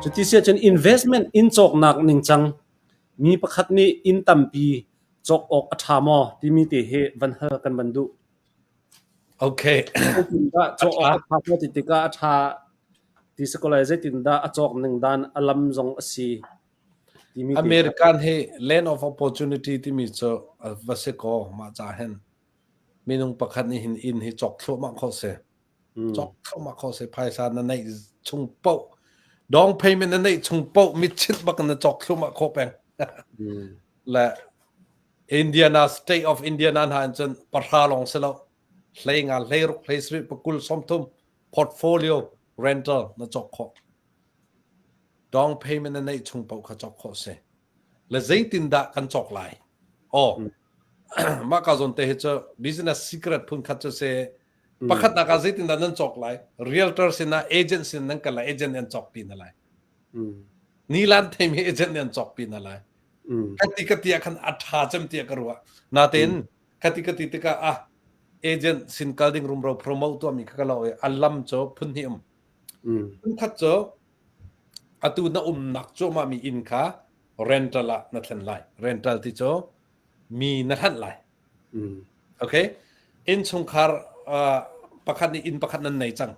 จุดที่เสียจน investment in จอกหนักหนึ่งจังมีประคัดนี้ in ตั้มปีจอกออกอัฐามอที่มีแต่เหตุวันเฮกันบันดุโอเคตินดาจอกออกอัฐามอติติกาอัฐาที่สกอลไลซ์ตินดาจอกหนึ่งด้านอลัมจงสีอเมริกันให้ land of opportunity ที่มีเจอวัสดุมาจากเห็นมีนุ่งประคัดนี้หินอินให้จอกทั่วมาข้อเสียจอกทั่วมาข้อเสียภายสารนั้นในชงเป้าดอง payment นั้นในชงเป้ามิดชิดบักนั้นจอกทั่วมาข้อแปงและอินเดียนา state of India นั้นหันจนปะทาลงเสร็จเพลงอะไรเพลงรุกเพลงสวิตประกุลสมทุม portfolio rental นั้นจอกข้อดอง payment นั้นในชงเป้าขจอกข้อเสียและใจตินดากันจอกไหลอ๋อมากกว่าจนเตะเจอ business secret พุ่งขัดจะเสียประคัดนักใจตินดานั้นจอกไหล realtor สินะ agent สินั้นกันละ agent ยันจอกปีนั่นแหละนี่ล้านเทมี agent ยันจอกปีนั่นแหละคติกติอาคันอัฐาจำเตียกรัวนาเต็นคติกติติกาagent สินการดิ้งรุมเรา promote ตัวมีข้าเราอัลลัมโจพุ่นหิมพุ่นขัดโจอตูน่านักโจมามีอินค่า rental ละนั่นทันไล rental ที่โจมีนั่นทันไลโอเคอินชงคาร์ประคัดนี้อินประคัดนั้นไหนจัง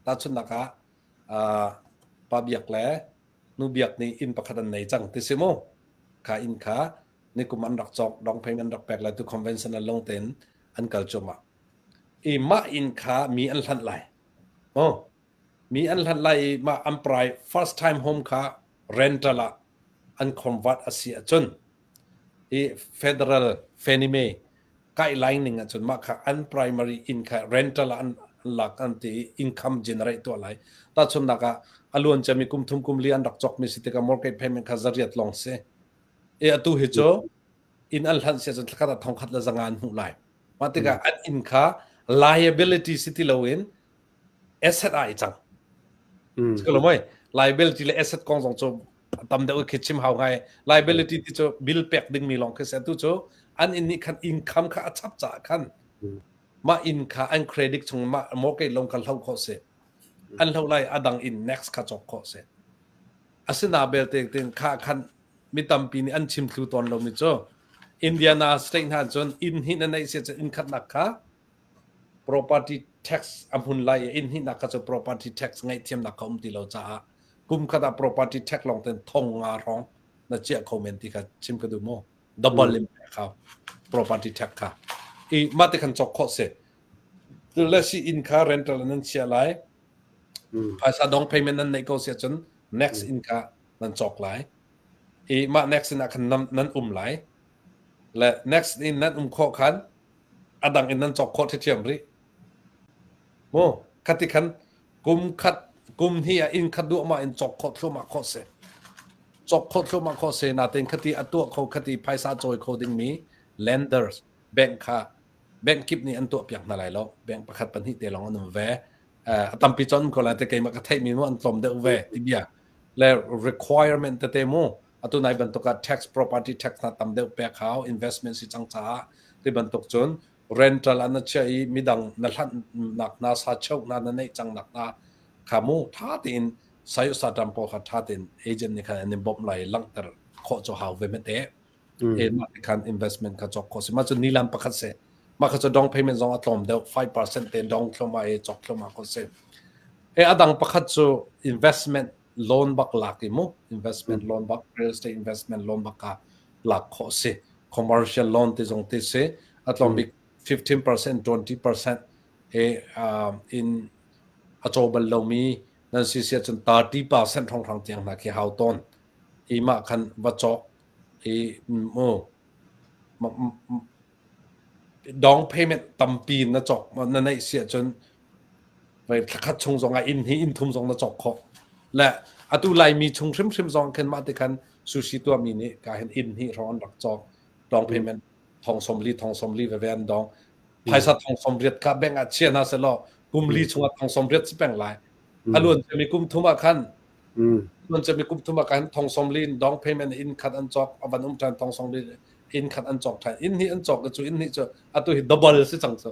ตาชุนนักปาเบียกแลนูเบียกนี่อินประคัดนั้นไหนจังที่สิโมขาอินขานี่กุมันรักจอกดองเพลงอันรักแปลกเลยตัว conventional ลงเต็นอันเก่าจมามาอินขามีอันทันไลมีอันทันไลมาอันปลาย first time home ขา rental ละอัน convert อาเซียจนfederal Fannie Mae ใกล้ไลน์หนึ่งจนมาค่ะอัน primary income rental อันหลักอันที่ income generate ตัวอะไรแต่ชนนักอล้วนจะมีกุมทุมกุมเลียนรักจอกมีสิทธิ์กับ mortgage payment ข้าจะเรียดลงเสียตัวเหตุอินอันทันเสียจนขัดทองขัดละจังงานหุ่นไหลมาติกาอันอินค่า liability สิทธิ์เราเอง asset อะไรจังก็รู้ไหม liability และ asset กองสองโจตำเดียวคิดชิมหาไง liability ที่โจ bill pack ดึงมีลองคือเสียตัวโจอันนี้คัน income ค่าชับจ่าคันมาอินค่าอันเครดิตชงมา mortgage ลงกันเท่าข้อเสียอันเท่าไรอดังอิน next ค่าจบข้อเสียอาศัยนาเบลเตงค่าคันมีตั้มปีนี้อันชิมคิวตอนเราไม่โจอินเดียนาสเตทฮันจนอินหินในเสียจะอินคัดนักค่า property tax อันหุ่นไล่อินหินนักค่าจะ property tax ไงเทียมนักเขาที่เราจะกุมคดา property tax ลองเต็นทงงาร้องนั่นเจ้าคอมเมนต์ที่เขาชิมกันดูโม่ double impact เขา property tax ค่ะมาติคันจอกข้อเสียแล้วสิอินค่า rental นั้นเสียไรภาษาดอง payment นั้น negotiation next อินค่านั้นจอกไรมา next นักคันนั้นไหลและ next อินนั้นข้อคันอดังอินนั้นจอกข้อที่เทียมริโม่คติคันกุมที่อินคัดดูมาอินจอกข้อทั่วมาข้อเสียจอกข้อทั่วมาข้อเสียนาเต็งคติอัตัวเขาคติภาษาโจยเขาดึงมี lenders แบงค์ค่ะแบงค์กิบนี่อันตัวเปียกนั่นแหละแล้วแบงค์ประคัดปันที่เตลองอันนั้นแวตั้มปีจอนคนละแต่เกมกระเทยมีว่าอันตรมเดือดแวที่เบียและ requirement แต่เตโมอัตัวไหนบรรทุก tax property tax น่ะตั้มเดือดแปลเขา investment สิจังจ้าที่บรรทุกจน rental อันนั้นเชื่อมีดังนั่นหนักนาซาเช่านั่นในจังหนักนาขามูท่าตินสายอุตสาหกรรมพอขัดท่าติน agent นี่ค่ะอันนี้บ่มไหลลังแต่ข้อจะหาเวมเตะมาติคัน investment ขจกข้อสิมาจนนิลันประคัดเสมาขจดอง payment จงอัตลอมเดียว 5% เต็นดองเข้ามาจกเข้ามาข้อเสอดังประคัดจู investment loan บักหลักอีโม investment loan บัก real estate investment loan บักหลักข้อเส commercial loan ที่จงที่เสอัตลอมบิ 15% 20% in อัตโบลเรามีนั่นสิเสียจน30%ทางเตียงนักข่าวต้นมาคันวัจจดอง payment ตั้มปีนนะจอกนั่นในเสียจนไปคัดชงสองอินทุมสองนะจอกขอและอัตุไลมีชงชิมสองขึ้นมาติกันสุชิตัวมีนี่การเห็นอินที่ร้อนดักจอกดอง payment ทองสมรีเวนดองภายสัตทองสมรีดกับแบงก์อาเชียนาเซลกุมลีชงทองสมรีสิแบ่งลายอล้วนจะมีกุมทุมาคันมันจะมีกุมทุมาคันทองสมรีดอง payment อินคัดอันจอกอบันทันทองสมรีอินคัดอันจอกไทยอินนี่อันจอกก็จูอินนี่จะอัตุหิดับเบิลสิจังซะ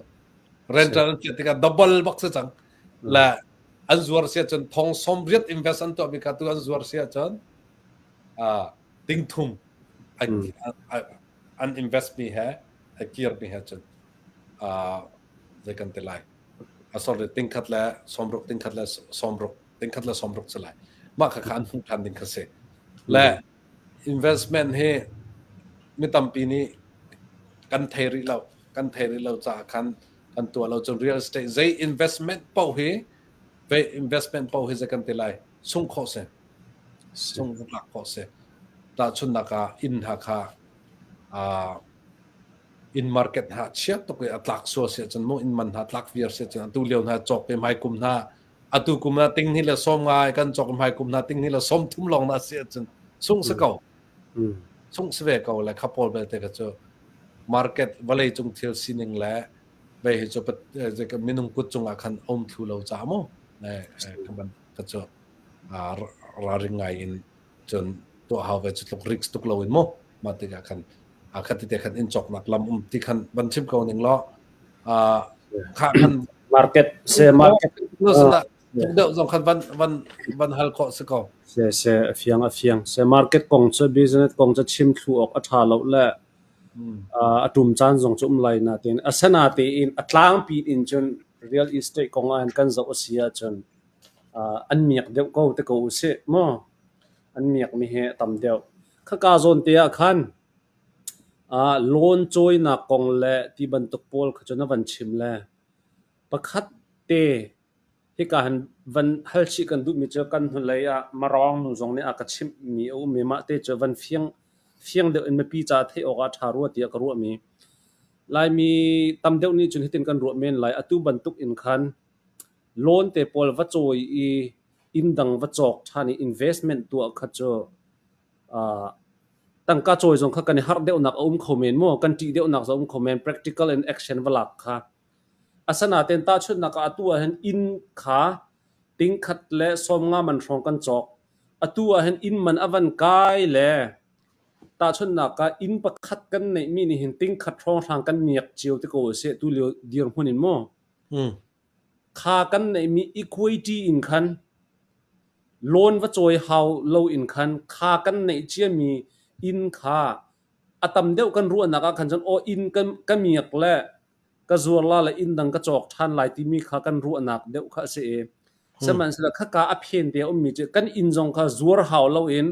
เรนต์อันเกี่ยติกับดับเบิลบักสิจังและ อันจวรเสียจนทองสมเรียด invest อันตัวมีการตัวอันจวรเสียจนติ้งทุ่มอัน invest มีแฮเกียร์มีแฮจนจะกันเตลัยsorry ติ้งขัดแล้วสมรุกติ้งขัดแล้วสมรุกติ้งขัดแล้วสมรุกสลายมากขันหุ่นทันดิ้งขัดเสและ investment ให้ไม่ต่ำปีนี้กันเทริเราจะกันตัวเราจน real estate ใจ investment เป้าเว investment เป้าจะกันเตลัยส่งข้อเสส่งหลักข้อเสแต่ชุนนักอินหักin market หาเชียตัวก็หลักส่วนเสียจนมุ่ง in มันหาหลักเวียร์เสียจนตัวเลี้ยวหาจอกเป็นไม้กุมหาตัวกุมหาติ้งนี่แหละส้มง่ายกันจอกเป็นไม้กุมหาติ้งนี่แหละส้มทุ่มลงนะเสียจนส่งสกาวส่งสเวกเอาเลยขับพอลไปแต่ก็จะ market วันเลยจงเที่ยวสิ่งแหละไปจะเป็นจะก็มีนุ่งกุดจงอาคันอมทุเราจ้ามั้งเนี่ยก็มันก็จะราริงไงอินจนตัวเขาไปจุดลุกริกตุกเราอินมั้งมาติกาคันคันที่เด็กคันอินจอกนักลำที่คันบันทิมเขาหนึ่งล้อข้าคัน market เซ market นั่นสินะเดี๋ยวสองคันวันฮัลโคสกอเซเฟียงเซ market กงจะ business กงจะชิมทุกออกอัฐาเราแหละตุ่มจานส่งจุ่มไหลนาเต็นอาศัยนาเต็นอัตลางปีอินจน real estate กงอันกันจะอุเสียจนอันเมียกเดียวก็แต่ก็อุเสียมั้งอันเมียกมีเหตุต่ำเดียวข้ากาโซนเตียคันโลนจอยนักกงเล่ที่บรรทุกพอลขจนวันชิมเล่ประคัดเตที่การวันฮัลชิกันดูมิจฉากันหุ่นเลยมารองนุ่งเนี่ยอากัชิมมีเอามีมาเตจวันเฟียงเดียวอินมาปีจ่าเทออกอาทารัวเตียกรัวมีลายมีตำเดียวนี้จนที่ตินกันรัวเมนลายอตุบรรทุกอินคันโลนเตพอลวัจอยอินดังวัจอกท่านี่ investment ตัวขจตั้งก้าจอยส่งข้ากันในฮาร์ดเดียวนักคอมเมนต์มั่วกันจีเดียวนักจะคอมเมนต์ practical and action เวลาค่ะอาศัยนาเต็นตาชุดนักตัวเห็นอินขาติ้งขัดและสมงามันทองกันจอกตัวเห็นอินมันอวันกายและตาชุดนักอินประคัดกันในมีนี่เห็นติ้งขัดทองทางกันเมียกเจียวที่กูเสียตัวเลียวเดียร์หุ่นอินมั่วขากันในมี equity อินคันโลนว่าจอยเฮาโลอินคันขากันในเจียมีอินขาตำเดียวกันรู้นักขันจนอินกันเมียกและก็จัวลาและอินดังก็จอกทันหลายที่มีข้ากันรู้นักเดียวข้าเสียสมัยนั้นข้ากาอภินเดียวมีเจกันอินจงข้าจัวหาวเราเอง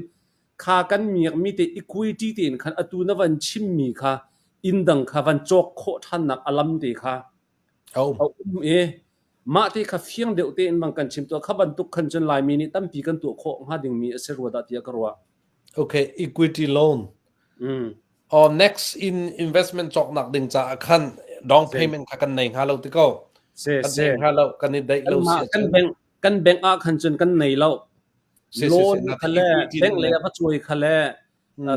ข้ากันมีมีแต่ equity ตีนขันตัวนั้นวันชิมมีข้าอินดังข้าวันจอกโคทันนักอลัมตีข้าเอามาที่ข้าเฟียงเดียวตีนบางกันชิมตัวข้าบรรทุกขันจนหลายมีนี่ตั้มปีกันตัวโคหาดึงมีเสรัวดัดเดียกรัวโอเค equity loan or next in investment จอกนักดึงจากคันdown payment กันในฮาโลติโก้กันในฮาโลกันในได้เราเสียกันแบงอาคันจนกันในเราโลนคันแรกแบงเลยพัช่วยคันแรก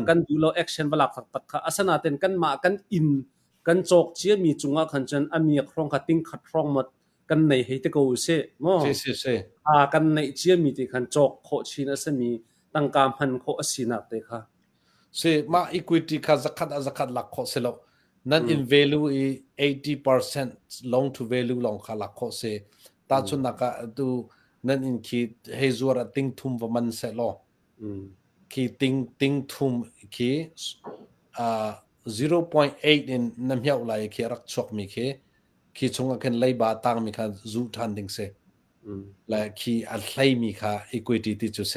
กันดูเราแอคชั่นเวลาฝักตักค่ะอาศัยนาเต็นกันมากันอินกันจอกเชี่ยมีจุงอาคันจนอามีครองขัดติ้งขัดครองหมดกันในให้ติโก้เสียมั้งกันในเชี่ยมีติคันจอกโคชินะสมีตั้งการพันโคอสินักเตะค่ะเสียมา equity ค่ะสักขัดหลักโคเสร็จนั่น in value 80% long to value ลองค่ะหลักข้อเสียตาชุนนักดูนั่น in คิดให้จัวระติ้งทุ่มว่ามันเสร็จแล้วคิดติ้งทุ่มคิด0.8 in น้ำเหี้ยวไหลคิดรักชกมีคิดชงกันเลยบาตังมีค่ะจูทันดิ้งเสและคิดอัลไลมีค่ะ equity ที่จุดเส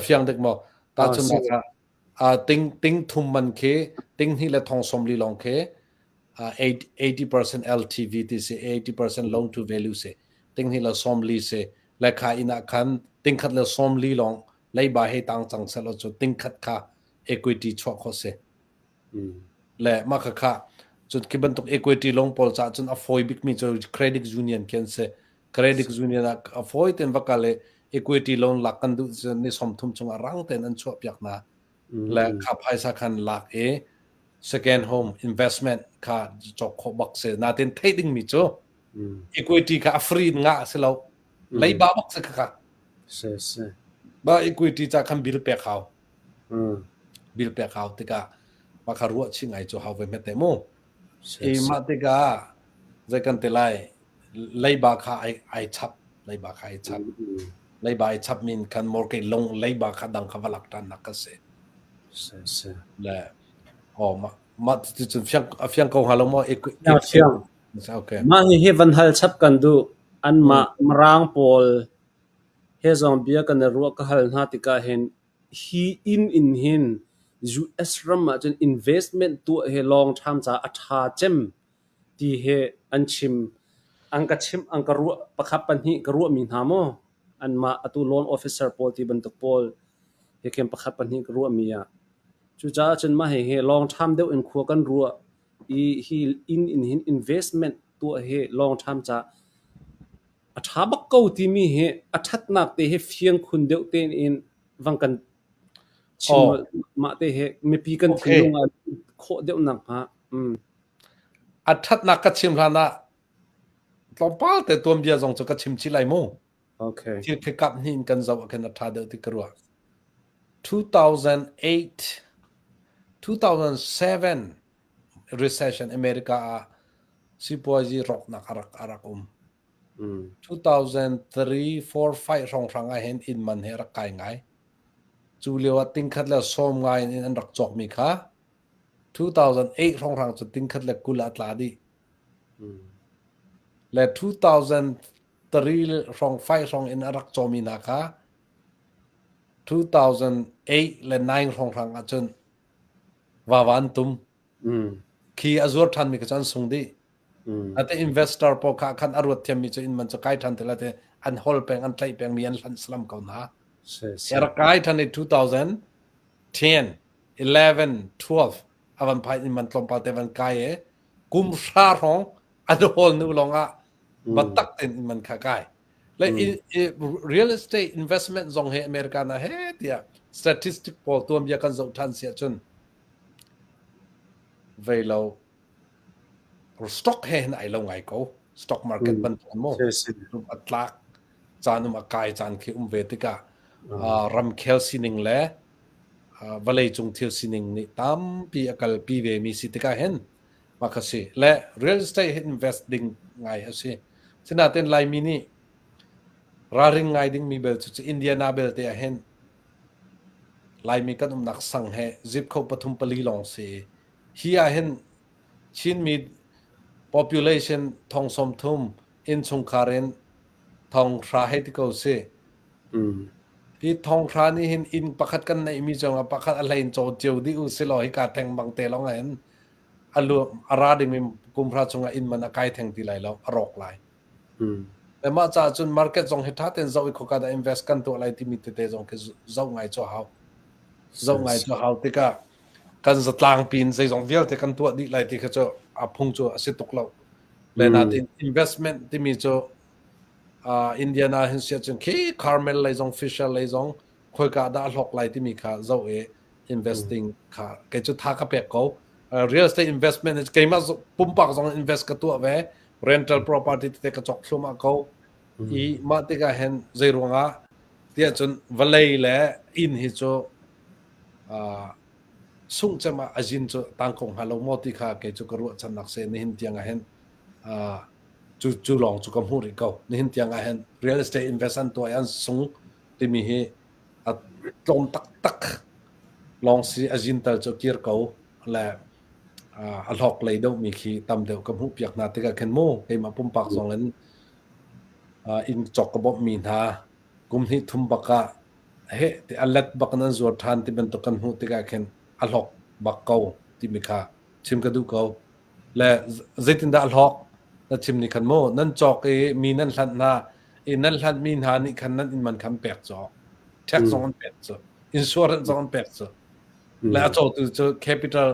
ฟังเด็กมั้งตาชุนนักติ้งทุ่มมันติ้งที่ละทองสมลีลอง80% LTV ที่เส80% loan to value เสติ้งที่ละสมลีเสและค่าอินักขันติ้งขัดละสมลีลองเลยบาให้ตังจังเสร็จแล้วจุดติ้งขัดค่า equity ชอกเขาเสและมาค่าจุดคิดบรรทุก equity ลงพอจะจน avoid บิ๊กมีจุด credit union เขียนเส credit union avoid เต็มว่ากันเลย equity loan หลักกันดูจะในสมทุนจงรังเต็นอันชอบอยากนะและขับให้สักคันหลักsecond home investment ค่ะจอกขบักเสนาเต็นเทดิ้งมิจูequity ค่ะฟรีง่ะเสแล้วเลยบ้าบักเสค่ะบ้า equity จะคันบิลเปียเขาบิลเปียเขาติกามาคารัวชิงไอจูฮาวเวเมเตโมมาติกาจะกันเตลัยเลยบ้าค่ะไอชับ lấy bà khai chặt lấy bài chấp mình cần một cái lông lấy bà khá đăng khá lạc tan nạc sẽ là mà phiang câu hà lông mà okay mà hi van hal chap kan du an ma marang pol he zong bia kan ru ka hal na tika hen hi in hin US ram ma chen investment tu he long term cha atha chem ti he an chim angka chim angka ru pakhat pan hi ka ru mi na mo an ma atu loan officer pol ti ban tok pol he kem pakhat pan hi ka ru mi ya chu cha chen ma he long term deu in khu kan ru hi in hin investment tu he long term cha atha bak ko ti mi he athat nak te he fiang khun deu ten in wang kan chim ma te he me pi kan thilung a kho deu nak ha athat nak ka chim rana tlom pal te tuam bia zong chu ka chim chi lai mo okay til ke kap hin kan zaw kan atha deu ti karwa 2008 2007 recession America sipoji rock na arak 2003 4 5 rong ranga hen in man hera kai ngai chu lewa ting khat la som ngai in an rak chok mi kha 2008 rong rang chu ting khat la kula tla di le 2003 rong 5 rong in arak chomi na kha 2008 le 9 rong rang a chun wawan tum khi azur than mi ka chan sung di ate investor po kha khan arut thiam mi chu in man chu kai than thela te an hol peng an tlai peng mi an hlan slam ko na era kai than in 2010 11 12 avan pai in man tlom pa te van kai e kum sha rong an hol nu longa batak ten in man kha kai le real estate investment zong he America na he tia statistic pol tuam ya kan zo than sia chun veilo stock he na ai lo ngai ko stock market ban mo atlak chanum akai chan khi ve tika ram khel sining le valei chung thil sining ni tam pi akal pi ve mi si tika hen makasi le real estate investing ngai ase sina ten lai mi ni raring ngai ding mi bel chu India na bel te hen lai mi kan nak sang he zip kho pathum pali long se hi a hen chin mi population thong som thum in chung kharen thong thra he ti ko se hi thong thra ni hin in pakhat kan nei mi chang pakhat a lain cho cheu di u se lo hi ka theng bang te long hen alu ara ding mi kumphra chunga in man akai theng ti lai lo arok lai le ma cha chun market jong he tha ten zo i khoka da invest kan to lai ti mi te jong ke zo ngai cho hau te ka kan zatlang pin sei jong vial te kan to di lai ti kha cho a phung cho ase tok lo le na investment ti mi cho Indiana hin sia chun ki Carmel lai jong Fisher lai jong khoi ka da lok lai ti mi kha zo e investing kha ke chu tha ka pe ko real estate investment is ke ma pum pak jong invest ka to ve rental property te ka chok thluma ko I ma te ka hen zaironga tia chun valei le in hi cho sung chama ajin cho tangkong halo moti kha ke chu karu chan nak se ni hin tiang a hen chu long chu kam hu ri ko ni hin tiang a hen real estate investment to an sung ti mi hi a tlom tak long si ajin tal cho kir ko la a lok lei do mi khi tam deu kam hu piak na te ka khen mo ke ma pum pak zong len in chok ka bob mi na kum hi thum baka he te alat bak nan zor than ti ben to kan hu te ka khen alhok bakau ti mikha chim ka du ko le zaitin da alhok na chim ni khan mo nan chok e mi nan hlan na e nan hlan min ha ni khan nan in man kham pek cho tax on pek cho insurance on pek cho le a cho tu cho capital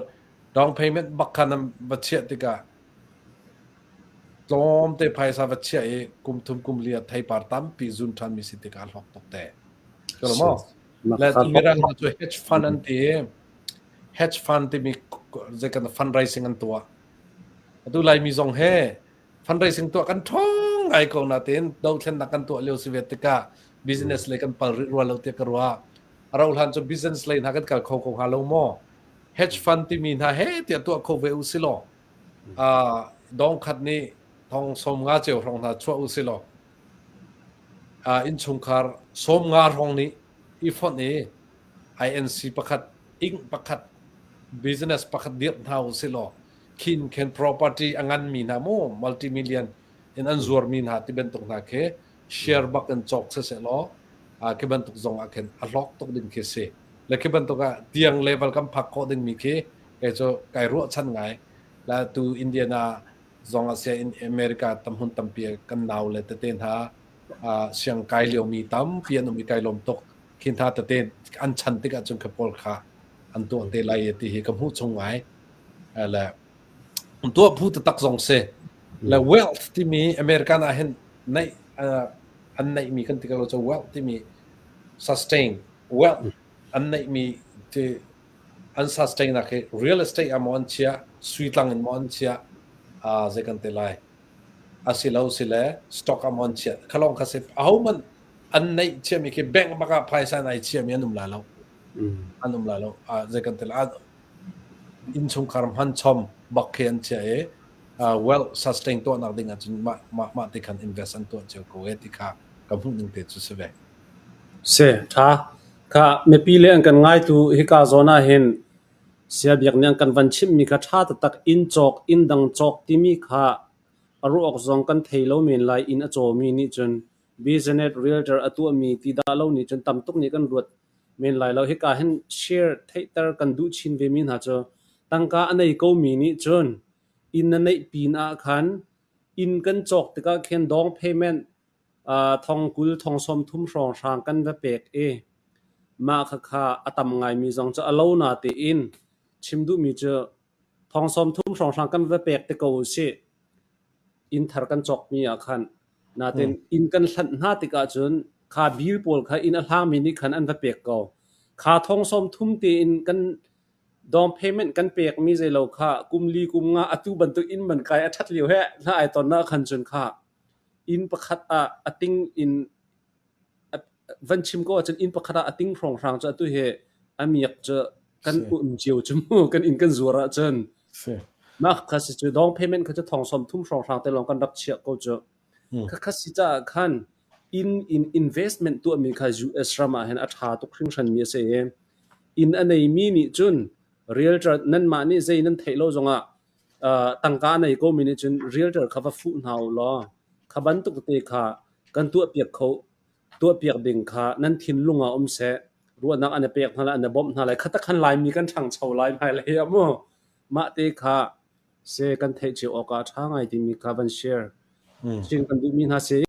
down payment bakhan bachia ti ka tom te phaisa bachia e kum thum kum lia thai par tam pi jun than mi si ti ka alhok tok te chalo mo le mira cho hedge fund an ti hedge fund ti mi je kan fundraising an tua adu lai mi zong he fundraising tua kan thong ai ko na tin do thlen na kan tua leo si vetika business le kan pal ro lo te karwa arau han cho business le na kan kal kho ko halo mo hedge fund ti mi na he ti tua kho ve usilo dong khat ni thong som nga cheu rong na chua usilo in chungkar som nga rong ni ifon ni INC pakhat ing pakhat business pakhat diep thau silo kin ken property angan mi na mo multi-million in anzur min ha ti bentuk na ke share bak and chok se lo ke bentuk zong aken alok tok din ke se le ke bentuk a tiang level kam phak ko din mi ke e cho kai ro chan ngai la tu India na zong asia in America tam hun tam pia kan naw le te ten ha siang kai leo mi tam pia no mi kai lom tok kin tha te ten an chan tik a chung ke pol kha an to te lai ti hi kam hu chung ngai laตัวพูดตักสองเซแล้ว wealth ที่มีอเมริกันอาเห็นในอันไหนมีกันที่เราจะ wealth ที่มี sustain wealth อันไหนมีที่อัน sustain นะคือ real estate อมอนเชียสวีตังอมอนเชียเจกันเตลัยสิเราสิเล stock อมอนเชียขลองคาสิเอามันอันไหนเชียมีคือแบงก์มากภายใต้ไหนเชียมีอันนุ่มลาเราอันนุ่มลาเราเจกันเตลัยอินชงคาร์มฮันชอมบักเขียนเชียwell sustain ตัวนักดิ่งจนมาติกัน invest อันตัวเจ้ากูที่ข้ากำพูดหนึ่งเตจุดเสวเสียท่าข้าไม่ปีเลี้ยงกันง่ายตัวฮิกาโซน่าเห็นเสียเบียกเนี่ยกันวันชิมมีข้าท่าตักอินจอกอินดังจอกที่มีข้าอารมณ์ออกซองกันเทโลมีนไลอินอโจมีนี่จน business realtor อตัวมีที่ดาโลนี่จนตำตุกนี่กันรวดมีนไลเราฮิกาเห็น share เทเตอร์กันดูชินเวมินหาเจอตั้งกาอันไหนก็มีนี่จนอินนั่นในปีนอาคันอินกันจอกติกาเขียนดอง payment ทองกุลทองสมทุ่มสองสางกันแบบเป็กมาค่ะอาตมไงมีจงจะอโลนาตีอินชิมดูมีเจอทองสมทุ่มสองสางกันแบบเป็กติกาอุสิอินทาร์กันจอกมีอาคันนาเต็นอินกันสันนาติกาจนข้าบิลปอลข้าอินอัลฮามินิคันอันแบบเป็กเกาข้าทองสมทุ่มตีอินกันดองเพย์เมนต์กันเป็กมีใจเราข้ากุมลีกุมงาอตุบันตุอินมันกายอัชัดเลียวแฮน่าไอตอนน่าคันจนข้าอินประคัดอติงอินวันชิมก็จะอินประคัดอติงฟองรังจะตัวเหอามีอยากจะกันอุ่นเจียวจมูกกันอินกันจัวระจนมาคัสจะดองเพย์เมนต์เขาจะทองสมทุ่มฟองรังแต่ลองกันรับเชียก็จะคัสจะคันอินเวสท์เมนต์ตัวมีค่า US รามาเห็นอัฐาตุกครึ่งชันมีเสียอินอันไหนมีนี่จนเรียลจะนั่นมานี่ใจนั่นเทโลจงตั้งการในก็มีนี่จนเรียลจะเขาว่าฟูนาวล้อขบันตุกเตะขากันตัวเปียกเขาตัวเปียกดิ่งขานั่นทิ้นลุงเสรู้นักอันเปียกนั่นแหละอันบ่มนั่นแหละขัดขันลายมีกันช่างเฉาลายไปเลยอะมั่วมาเตะขาเสกันเทจิออกอาช่างไอที่มีคาบันเชียร์จริงกันดูมีน่าเสีย